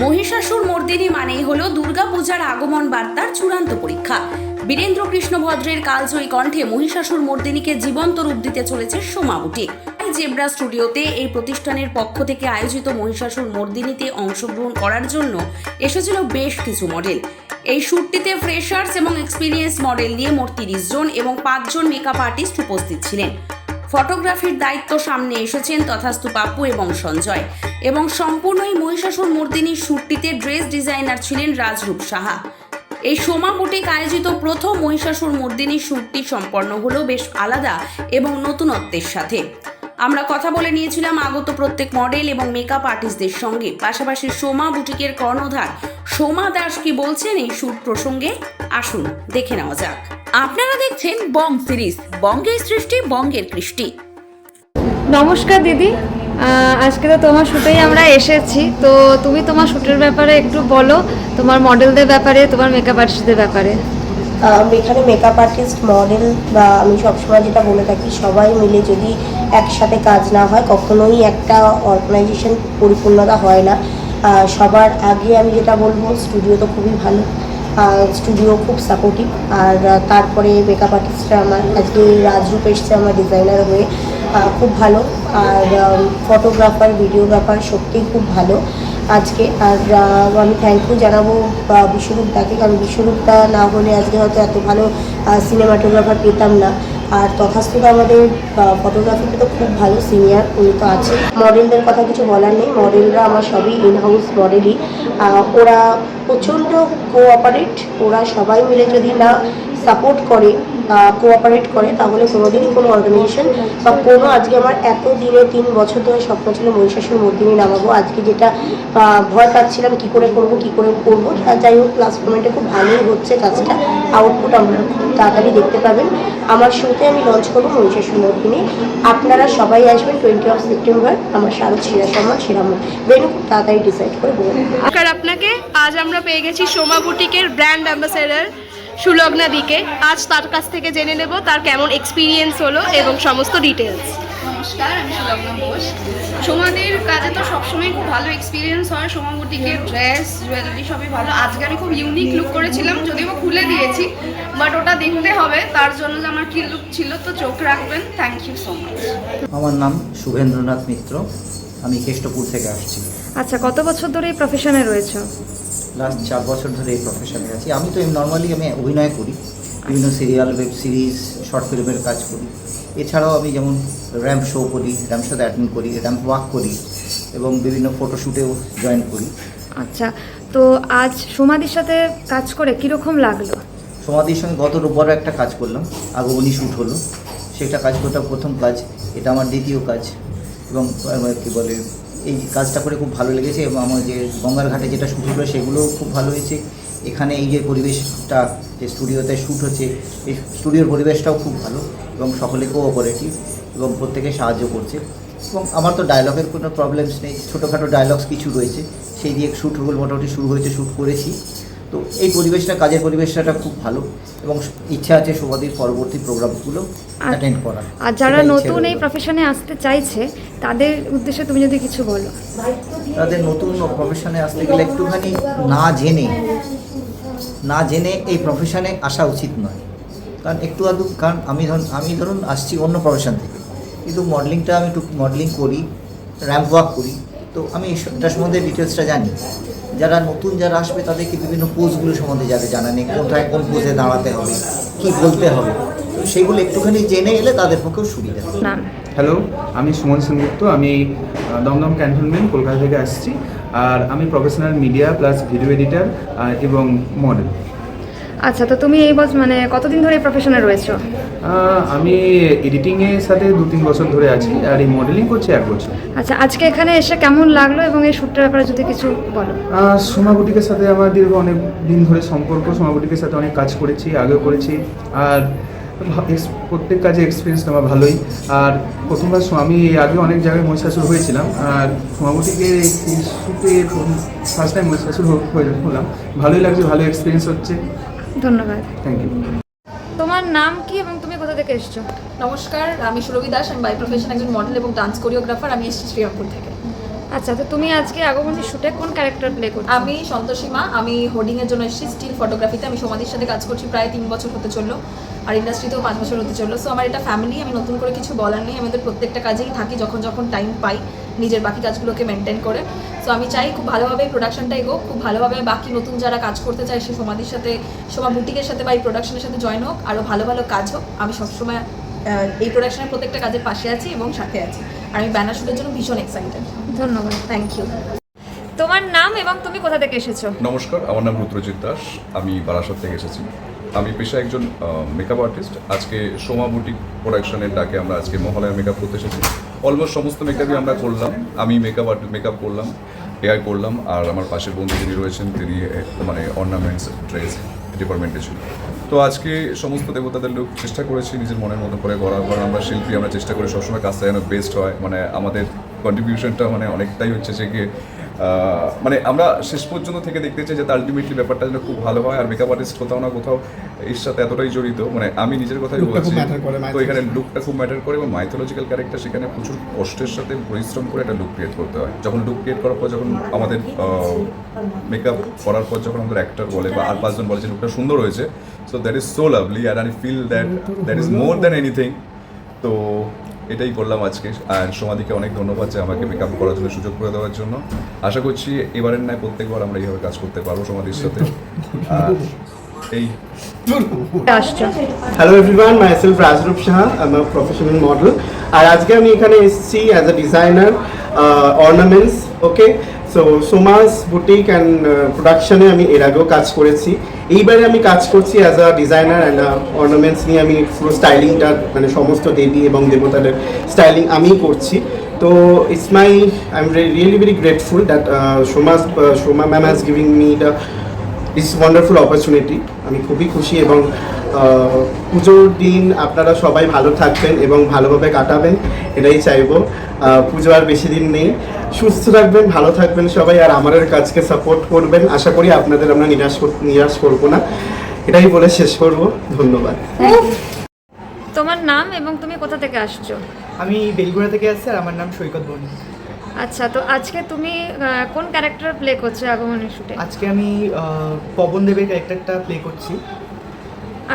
মহিষাসুর মর্দিনী মানেই হলো দুর্গাপূজার আগমন বার্তার চূড়ান্ত পরীক্ষা। বীরেন্দ্র কৃষ্ণ ভদ্রের কালজয়ী কণ্ঠে মহিষাসুর মর্দিনীকে জীবন্ত রূপ দিতে চলেছে সোমা বুটিক। জেব্রা স্টুডিওতে এই প্রতিষ্ঠানের পক্ষ থেকে আয়োজিত মহিষাসুর মর্দিনীতে অংশগ্রহণ করার জন্য এসেছিল বেশ কিছু মডেল। এই শ্যুটটিতে ফ্রেশার্স এবং এক্সপিরিয়েন্স মডেল নিয়ে মোট 30 জন এবং 5 জন মেকআপ আর্টিস্ট উপস্থিত ছিলেন। ফটোগ্রাফির দায়িত্ব সামনে এসেছেন তথাস্তু পাপ্পু এবং সঞ্জয়, এবং সম্পূর্ণ এই মহিষাসুর মর্দিনীর শ্যুটটিতে ড্রেস ডিজাইনার ছিলেন রাজরূপ সাহা। এই সোমা বুটিক আয়োজিত প্রথম মহিষাসুর মর্দিনীর শ্যুটটি সম্পন্ন হলো বেশ আলাদা এবং নতুনত্বের সাথে। আমরা কথা বলে নিয়েছিলাম আগত প্রত্যেক মডেল এবং মেকআপ আর্টিস্টদের সঙ্গে। পাশাপাশি সোমা বুটিকের কর্ণধার সোমা দাস কি বলছেন এই শ্যুট প্রসঙ্গে, আসুন দেখে নেওয়া যাক। আপনারা দেখছেন বং সিরিজ, বঙ্গের সৃষ্টি বঙ্গের কৃষ্টি। নমস্কার দিদি, আজকে তো তোমার শ্যুটেই আমরা এসেছি, তো তুমি তোমার শ্যুটের ব্যাপারে একটু বলো, তোমার মডেলদের ব্যাপারে, তোমার মেকআপ আর্টিস্টদের ব্যাপারে। এখানে মেকআপ আর্টিস্ট, মডেল বা আমি সবসময় যেটা বলে থাকি, সবাই মিলে যদি একসাথে কাজ না হয় কখনোই একটা অর্গানাইজেশন পরিপূর্ণতা হয় না। সবার আগে আমি যেটা বলবো, স্টুডিও তো খুবই ভালো, স্টুডিও খুব সাপোর্টিভ। আর তারপরে মেকআপ আর্টিস্টরা আমার আজকে রাজরূপ এসছে আমার ডিজাইনার হয়ে, খুব ভালো। আর ফটোগ্রাফার, ভিডিওগ্রাফার সত্যিই খুব ভালো আজকে। আর আমি থ্যাংকইউ জানাবো বিশ্বরূপদাকে, কারণ বিশ্বরূপদা না হলে আজকে হয়তো এত ভালো সিনেমাটোগ্রাফার পেতাম না। আর তথাস্তু আমাদের ফটোগ্রাফিতে তো খুব ভালো সিনিয়র, উনি তো আছে। মডেলদের কথা কিছু বলার নেই, মডেলরা আমার সবই ইনহাউস মডেলই। ওরা প্রচণ্ড কোঅপারেট, ওরা সবাই মিলে যদি না সাপোর্ট করে, কোঅপারেট করে, তাহলে কোনোদিনই কোনো অর্গানাইজেশন বা কোনো, আজকে আমার এত দিনে 3 বছর ধরে স্বপ্ন ছিল মহিষাসুর মর্দিনী নামাবো। আজকে যেটা ভয় পাচ্ছিলাম কী করে করবো, যাই হোক লাস্ট মোমেন্টে খুব ভালোই হচ্ছে কাজটা। আউটপুট আপনারা খুব তাড়াতাড়ি দেখতে পাবেন। আমার শোতে আমি লঞ্চ করবো মহিষাসুর মর্দিনী। আপনারা সবাই আসবেন 20 সেপ্টেম্বর আমার শারদ শিরাসম্মান শিরামন ভেনু, খুব তাড়াতাড়ি ডিসাইড করে বলুন। নমস্কার আপনাকে, আজ আমরা পেয়ে গেছি সোমা বুটিকের ব্র্যান্ড অ্যাম্বাসেডর সুলগ্না দিকে। আজ তার কাছ থেকে জেনে নেব তার কেমন এক্সপিরিয়েন্স হলো এবং সমস্ত ডিটেলস। নমস্কার, আমি সুলগ্না ঘোষ। সোমাদের কাজে তো সবসময় খুব ভালো এক্সপিরিয়েন্স হয়। সোমা বুটিকের ড্রেস, জুয়েলারি সবই ভালো। আজকে আমি খুব ইউনিক লুক করেছিলাম, যদিও বা খুলে দিয়েছি, বাট ওটা দেখতে হবে, তার জন্য যে আমার কী লুক ছিল, তো চোখ রাখবেন। Thank you so much. আমার নাম শুভেন্দ্রনাথ মিত্র, আমি কেষ্টপুর থেকে আসছি। আচ্ছা, কত বছর ধরে এই প্রফেশনে রয়েছে? লাস্ট 4 বছর ধরে এই প্রফেশনে আছি। আমি তো নর্মালি আমি অভিনয় করি, বিভিন্ন সিরিয়াল, ওয়েব সিরিজ, শর্ট ফিল্মের কাজ করি। এছাড়াও আমি যেমন র্যাম্প শো করি, র্যাম্প শোতে অ্যাটেন্ড করি, র্যাম্প ওয়াক করি এবং বিভিন্ন ফটোশ্যুটেও জয়েন করি। আচ্ছা, তো আজ সোমাদির সাথে কাজ করে কীরকম লাগলো? সোমাদির সঙ্গে গত রোববার একটা কাজ করলাম, আগমনী শ্যুট হলো, সেটা কাজ করতে প্রথম কাজ, এটা আমার দ্বিতীয় কাজ। এবং কী বলে, এই কাজটা করে খুব ভালো লেগেছে। এবং আমার যে গঙ্গার ঘাটে যেটা শ্যুট হলো সেগুলোও খুব ভালো হয়েছে। এখানে এই যে পরিবেশটা, যে স্টুডিওতে শ্যুট হচ্ছে, এই স্টুডিওর পরিবেশটাও খুব ভালো এবং সকলে কোঅপারেটিভ এবং প্রত্যেকে সাহায্য করছে। এবং আমার তো ডায়লগের কোনো প্রবলেমস নেই, ছোটোখাটো ডায়লগস কিছু রয়েছে, সেই দিয়ে শ্যুট মোটামুটি শুরু হয়েছে, শ্যুট করেছি। তো এই পরিবেশটা, কাজের পরিবেশটা খুব ভালো এবং ইচ্ছা আছে সোমাদির পরবর্তী প্রোগ্রামগুলো অ্যাটেন্ড করার। আর যারা নতুন এই প্রফেশনে আসতে চাইছে তাদের উদ্দেশ্যে তুমি যদি কিছু বলো। তাদের নতুন প্রফেশনে আসতে গেলে একটুখানি না জেনে এই প্রফেশনে আসা উচিত নয়। কারণ কারণ আমি ধরুন আসছি অন্য প্রফেশন থেকে, কিন্তু মডেলিংটা আমি একটু মডেলিং করি, র্যাম্প ওয়াক করি, তো আমি এটার সম্বন্ধে ডিটেলসটা জানি। যারা নতুন যারা আসবে তাদেরকে বিভিন্ন পোজগুলো সম্বন্ধে যাদের জানা নেই, কোথায় কোন পোজে দাঁড়াতে হবে, কি বলতে হবে, তো সেইগুলো একটুখানি জেনে এলে তাদের পক্ষেও সুবিধা। হ্যালো, আমি সুমন সেনগুপ্ত, আমি দমদম ক্যান্টনমেন্ট কলকাতা থেকে আসছি। আর আমি professional media plus video editor এবং মডেল। আচ্ছা, তো তুমি এই বছর মানে কতদিন ধরে এই প্রফেশনে রয়েছো? আমি এডিটিংয়ের সাথে 2-3 বছর ধরে আছি, আর এই মডেলিং করছি 1 বছর। আচ্ছা, আজকে এখানে এসে কেমন লাগলো এবং এই শ্যুটটার ব্যাপারে যদি কিছু বলো। সোমা বুটিকের সাথে আমার দীর্ঘ অনেক দিন ধরে সম্পর্ক। সোমা বুটিকের সাথে অনেক কাজ করেছি, আগেও করেছি, আর প্রত্যেক কাজে এক্সপিরিয়েন্স আমার ভালোই। আর প্রথমবার আমি আগে অনেক জায়গায় মহিষাসুর হয়েছিলাম, আর সোমা বুটিকের এই শ্যুটে ফার্স্ট টাইম মহিষাসুর হলাম। ভালোই লাগছে, ভালো এক্সপিরিয়েন্স হচ্ছে। ধন্যবাদ। Thank you. তোমার নাম কি এবং তুমি কোথা থেকে এসছো? নমস্কার, আমি সুরভি দাস, আমি বাই প্রফেশন একজন মডেল এবং ডান্স কোরিওগ্রাফার। আমি এসেছি শ্রীরামপুর থেকে। আচ্ছা, তো তুমি আজকে আগমনী শুটে কোন ক্যারেক্টার প্লে করছো? আমি সন্তোষীমা, আমি হোর্ডিংয়ের জন্য এসেছি স্টিল ফটোগ্রাফিতে। আমি সমাধির সাথে কাজ করছি প্রায় 3 বছর হতে চললো, আর ইন্ডাস্ট্রিতেও 5 বছর হতে চললো। সো আমার এটা ফ্যামিলি, আমি নতুন করে কিছু বলার নেই। আমাদের প্রত্যেকটা কাজেই থাকি যখন যখন টাইম পাই, নিজের বাকি কাজগুলোকে মেনটেন করে। সো আমি চাই খুব ভালোভাবে প্রোডাকশনটা এগোক, খুব ভালোভাবে বাকি নতুন যারা কাজ করতে চায় সে সমাধির সাথে, সোমা বুটিকের সাথে বা এই প্রোডাকশনের সাথে জয়েন হোক, আরও ভালো ভালো কাজ হোক। আমি সবসময় এই প্রোডাকশনের প্রত্যেকটা কাজের পাশে আছি এবং সাথে আছি, আর আমি ব্যানার শুটের জন্য ভীষণ এক্সাইটেড। ধন্যবাদ। Thank you. তোমার নাম এবং তুমি কোথা থেকে এসেছো? নমস্কার, আমার নাম রুদ্রজিৎ দাস, আমি বারাসাত থেকে এসেছি। আমি পেশায় একজন মেকআপ আর্টিস্ট। আজকে সোমা বুটিক প্রোডাকশনের ডাকে আমরা আজকে মহালয়া মেকআপ করতে এসেছি। অলমোস্ট সমস্ত মেকআপই আমরা করলাম। আমি মেকআপ করলাম, এআই করলাম, আর আমার পাশের বন্ধু যিনি রয়েছেন তিনি মানে অর্নামেন্টস ড্রেস ডিপার্টমেন্টে ছিল। তো আজকে সমস্ত দেবতাদের লোক চেষ্টা করেছি নিজের মনের মতো করে করার পর আমরা শিল্পী, আমরা চেষ্টা করি সবসময় কাজটা যেন বেস্ট হয়। মানে আমাদের কন্ট্রিবিউশনটা মানে অনেকটাই হচ্ছে যে গিয়ে মানে আমরা শেষ পর্যন্ত থেকে দেখতে চাই যাতে আলটিমেটলি ব্যাপারটা যেন খুব ভালো হয়। আর মেকআপ আর্টিস্ট কোথাও না কোথাও এর সাথে এতটাই জড়িত, মানে আমি নিজের কথাই বলছি, তো এখানে লুকটা খুব ম্যাটার করে এবং মাইথোলজিক্যাল ক্যারেক্টার সেখানে প্রচুর কষ্টের সাথে পরিশ্রম করে একটা লুক ক্রিয়েট করতে হয়। যখন লুক ক্রিয়েট করার পর যখন আমাদের মেকআপ করার পর যখন আমাদের অ্যাক্টর বলে বা আর 5 জন বলে যে লুকটা সুন্দর হয়েছে, so that is so lovely and I feel that is more than anything. তো এটাই করলাম আজকে। আর সমাধিকে অনেক ধন্যবাদ যে আমাকে মেকআপ করার জন্য সুযোগ করে দেওয়ার জন্য। আশা করছি এবারের নয় প্রত্যেকবার আমরা এইভাবে কাজ করতে পারবো সমাধির সাথে। আর এই আসছো। Hello everyone, myself Rajrup Saha, আমি প্রফেশনাল মডেল। আর আজকে আমি এখানে এসেছি as a designer ornaments. Okay, so Soma's boutique and প্রোডাকশনে আমি এর আগেও কাজ করেছি। এইবারে আমি কাজ করছি as a designer and ornaments নিয়ে। আমি পুরো স্টাইলিংটা মানে সমস্ত দেবী এবং দেবতাদের স্টাইলিং আমিই করছি। তো it's my I am really very grateful that Soma ma'am has giving me the this wonderful opportunity. আমি খুবই খুশি এবং পুজোর দিন আপনারা সবাই ভালো থাকবেন এবং ভালোভাবে কাটাবেন, এটাই চাইবো। পুজো আর বেশি দিন নেই, সুস্থ থাকবেন, ভালো থাকবেন সবাই, আর আমাদের কাজকে সাপোর্ট করবেন। আশা করি আপনাদের আমরা নিরাশ করবো না, এটাই বলে শেষ করব। ধন্যবাদ। তোমার নাম এবং তুমি কোথা থেকে আসছো? আমি বেলগুড়া থেকে আসছি, আর আমার নাম সৈকত বণি। আচ্ছা, তো আজকে তুমি কোন ক্যারেক্টার প্লে করছো আগমনী শুটে? আজকে আমি পবন দেবের ক্যারেক্টারটা প্লে করছি।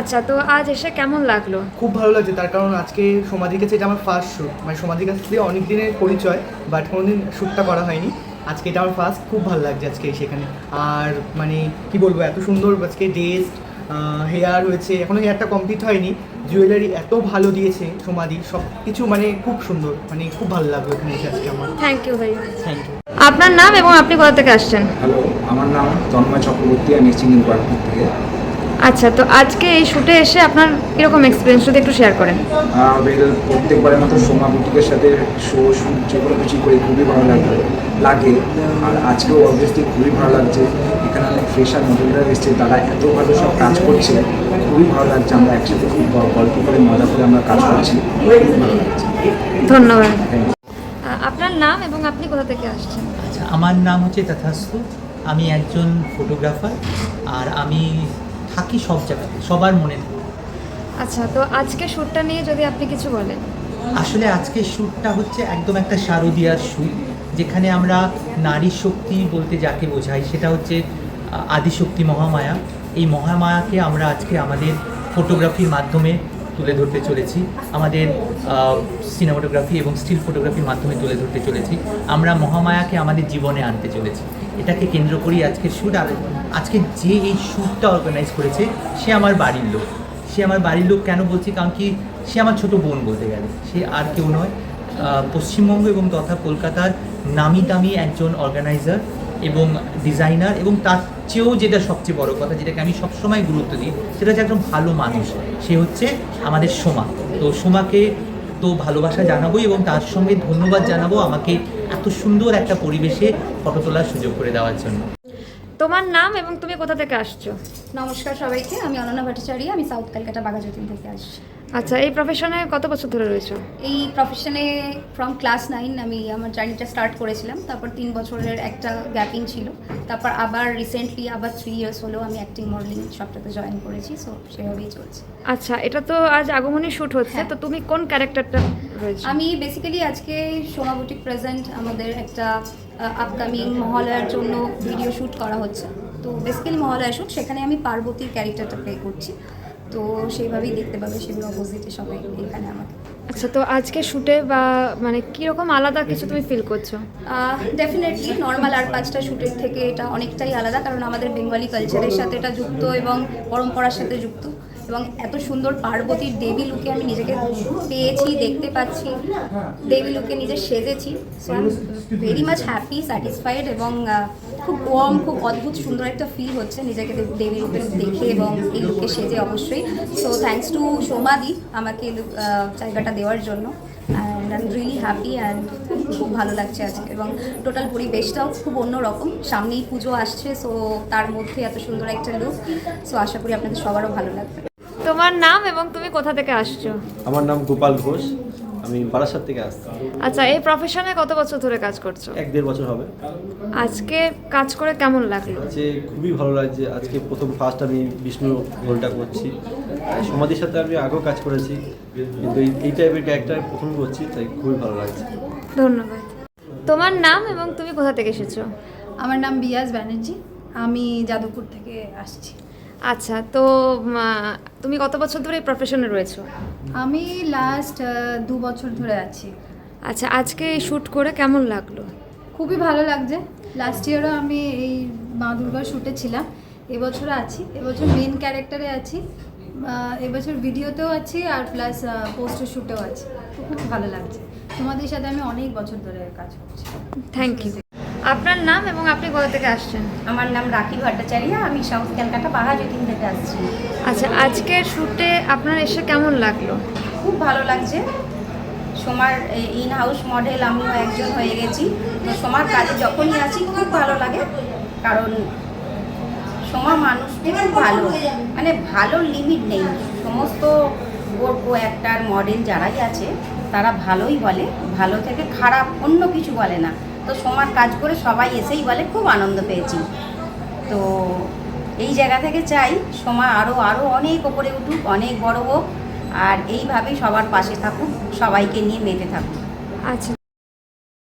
আচ্ছা, তো আজ এসে কেমন লাগলো? খুব ভালো লাগছে, তার কারণ আজকে সমাধির কাছে এটা আমার ফার্স্ট শ্যুট। মানে সমাধির কাছ থেকে অনেক দিনের পরিচয়, বাট কোনোদিন শ্যুটটা করা হয়নি। আজকে এটা আমার ফার্স্ট, খুব ভালো লাগছে আজকে সেখানে। আর মানে কি বলবো, এত সুন্দর আজকে ড্রেস, হেয়ার হয়েছে, এখনও হেয়ারটা কমপ্লিট হয়নি, জুয়েলারি এত ভালো দিয়েছে সমাধি, সব কিছু মানে খুব সুন্দর, মানে খুব ভালো লাগলো এখানে এসে আজকে আমার। থ্যাংক ইউ ভাই। Thank you. আপনার নাম এবং আপনি কোথা থেকে আসছেন? হ্যালো, আমার নাম তন্ময় চক্রবর্তী, আমি চিনি পার্কপুর থেকে। আচ্ছা, তো আজকে এই শুটে এসে আপনার কীরকম এক্সপিরিয়েন্স যদি একটু শেয়ার করেন। প্রত্যেকবারের মতো সোমা বুটিকের সাথে শুট যে কোনো কিছু করে খুবই ভালো লাগে। আর আজকেও অবভিয়াসলি খুবই ভালো লাগছে। এখানে অনেক ফ্রেশার মডেলরা এসছে, তারা এত ভালো সব কাজ করছে, খুবই ভালো লাগছে। আমরা একসাথে খুব গল্প করে মজা করে আমরা কাজ করছি, খুব ভালো লাগছে। ধন্যবাদ। আপনার নাম এবং আপনি কোথা থেকে আসছেন? আচ্ছা, আমার নাম হচ্ছে তথাস্তু, আমি একজন ফটোগ্রাফার, আর আমি থাকি সব জায়গাতে, সবার মনে থাকি। আচ্ছা, তো আজকে শ্যুটটা নিয়ে যদি আপনি কিছু বলেন। আসলে আজকের শ্যুটটা হচ্ছে একদম একটা শারদীয়ার শ্যুট, যেখানে আমরা নারী শক্তি বলতে যাকে বোঝাই সেটা হচ্ছে আদিশক্তি মহামায়া। এই মহামায়াকে আমরা আজকে আমাদের ফটোগ্রাফির মাধ্যমে তুলে ধরতে চলেছি, আমাদের সিনেমাটোগ্রাফি এবং স্টিল ফটোগ্রাফির মাধ্যমে তুলে ধরতে চলেছি। আমরা মহামায়াকে আমাদের জীবনে আনতে চলেছি, এটাকে কেন্দ্র করি আজকের শ্যুট। আর আজকে যে এই শ্যুটটা অর্গানাইজ করেছে সে আমার বাড়ির লোক। সে আমার বাড়ির লোক কেন বলছি, কারণ কি সে আমার ছোটো বোন বলতে গেলে, সে আর কেউ নয়। পশ্চিমবঙ্গ এবং তথা কলকাতার নামি দামি একজন অর্গানাইজার এবং ডিজাইনার, এবং তার চেয়েও যেটা সবচেয়ে বড় কথা, যেটাকে আমি সবসময় গুরুত্ব দিই, সেটা হচ্ছে একজন ভালো মানুষ। সে হচ্ছে আমাদের সোমা। তো সোমাকে তো ভালোবাসা জানাবোই এবং তার সঙ্গে ধন্যবাদ জানাবো আমাকে এত সুন্দর একটা পরিবেশে ফটো তোলার সুযোগ করে দেওয়ার জন্য। তোমার নাম এবং তুমি কোথা থেকে আসছো? নমস্কার সবাইকে, আমি অনন্যা ভট্টাচার্য, আমি সাউথ কলকাতা বাঘাযতীন থেকে আসছি। আচ্ছা, এই প্রফেশনে কত বছর ধরে রয়েছো? এই প্রফেশনে ফ্রম ক্লাস 9 আমি আমার জার্নিটা স্টার্ট করেছিলাম। তারপর 3 বছরের একটা গ্যাপিং ছিল, তারপর আবার রিসেন্টলি আবার 3 ইয়ার্স হলো আমি অ্যাক্টিং মডেলিং সবটাতে জয়েন করেছি। সো সেভাবেই চলছে। আচ্ছা, এটা তো আজ আগমনী শ্যুট হচ্ছে, তো তুমি কোন ক্যারেক্টারটা রয়েছে? আমি বেসিক্যালি আজকে সোমা বুটিক প্রেজেন্ট আমাদের একটা আপকামিং মহালয়ার জন্য ভিডিও শ্যুট করা হচ্ছে। তো বেসিক্যালি মহালয়া শ্যুট, সেখানে আমি পার্বতীর ক্যারেক্টারটা প্লে করছি। তো সেইভাবেই দেখতে পাবে, সেগুলো অপোজিটে সবাই এখানে আমাকে। আচ্ছা, তো আজকে শ্যুটে বা মানে কীরকম আলাদা কিছু তুমি ফিল করছো? ডেফিনেটলি নর্মাল আর 5টা শ্যুটের থেকে এটা অনেকটাই আলাদা, কারণ আমাদের বেঙ্গলি কালচারের সাথে এটা যুক্ত এবং পরম্পরার সাথে যুক্ত। এবং এত সুন্দর পার্বতীর দেবী লুকে আমি নিজেকে পেয়েছি, দেখতে পাচ্ছি, দেবী লুকে নিজে সেজেছি। So I am very much happy, satisfied এবং খুব ওয়ার্ম, খুব অদ্ভুত সুন্দর একটা ফিল হচ্ছে নিজেকে দেবী লুকে দেখে এবং এই লুকে সেজে অবশ্যই। সো থ্যাঙ্কস টু সোমাদি আমাকে জায়গাটা দেওয়ার জন্য। And I am really happy and খুব ভালো লাগছে আজকে। এবং টোটাল পরিবেশটাও খুব অন্যরকম, সামনেই পুজো আসছে, সো তার মধ্যে এত সুন্দর একটা লুক। সো আশা করি আপনাদের সবারও ভালো লাগবে। তোমার নাম এবং তুমি কোথা থেকে আসছো? আমার নাম গোপাল ঘোষ, আমি বারাসাত থেকে আসছি। আচ্ছা, এই প্রফেশনে কত বছর ধরে কাজ করছো? 1-1.5 বছর হবে। আজকে কাজ করে কেমন লাগলো? যে খুবই ভালো লাগছে, আজকে প্রথম ফার্স্ট আমি বিষ্ণু রোলটা করছি। সমাধির সাথে আমি আগেও কাজ করেছি, কিন্তু এই টাইপের ক্যারেক্টার প্রথম করছি, তাই খুবই ভালো লাগছে। ধন্যবাদ। তোমার নাম এবং তুমি কোথা থেকে এসেছো? আমার নাম বিয়াস ব্যানার্জি, আমি যাদবপুর থেকে আসছি। আচ্ছা, তো তুমি কত বছর ধরে এই প্রফেশনে রয়েছো? আমি লাস্ট 2 বছর ধরে আছি। আচ্ছা, আজকে এই শ্যুট করে কেমন লাগলো? খুবই ভালো লাগছে। লাস্ট ইয়ারও আমি এই মা দুর্গার শ্যুটে ছিলাম, এবছরও আছি। এবছর মেন ক্যারেক্টারে আছি, এবছর ভিডিওতেও আছি আর প্লাস পোস্টার শ্যুটেও আছি। তো খুব ভালো লাগছে। তোমাদের সাথে আমি অনেক বছর ধরে কাজ করছি। Thank you. আপনার নাম এবং আপনি কোথা থেকে আসছেন? আমার নাম রাখি ভট্টাচার্য, আমি সাউথ ক্যালকাটা বাঘাযতীন থেকে আসছি। আচ্ছা, আজকের শ্যুটে আপনার এসে কেমন লাগলো? খুব ভালো লাগছে। সোমার ইন হাউস মডেল আমিও একজন হয়ে গেছি। তো সোমার কাজে যখনই আছি খুব ভালো লাগে, কারণ সোমা মানুষটি খুব ভালো, মানে ভালো লিমিট নেই। সমস্ত অ্যাক্টার মডেল যারাই আছে তারা ভালোই বলে, ভালো থেকে খারাপ অন্য কিছু বলে না। তো সোমার কাজ করে সবাই এসেই বলে খুব আনন্দ পেয়েছি। তো এই জায়গা থেকে চাই সোমা আরও অনেক ওপরে উঠুক, অনেক বড় হোক, আর এইভাবেই সবার পাশে থাকুক, সবাইকে নিয়ে মেতে থাকুক। আচ্ছা,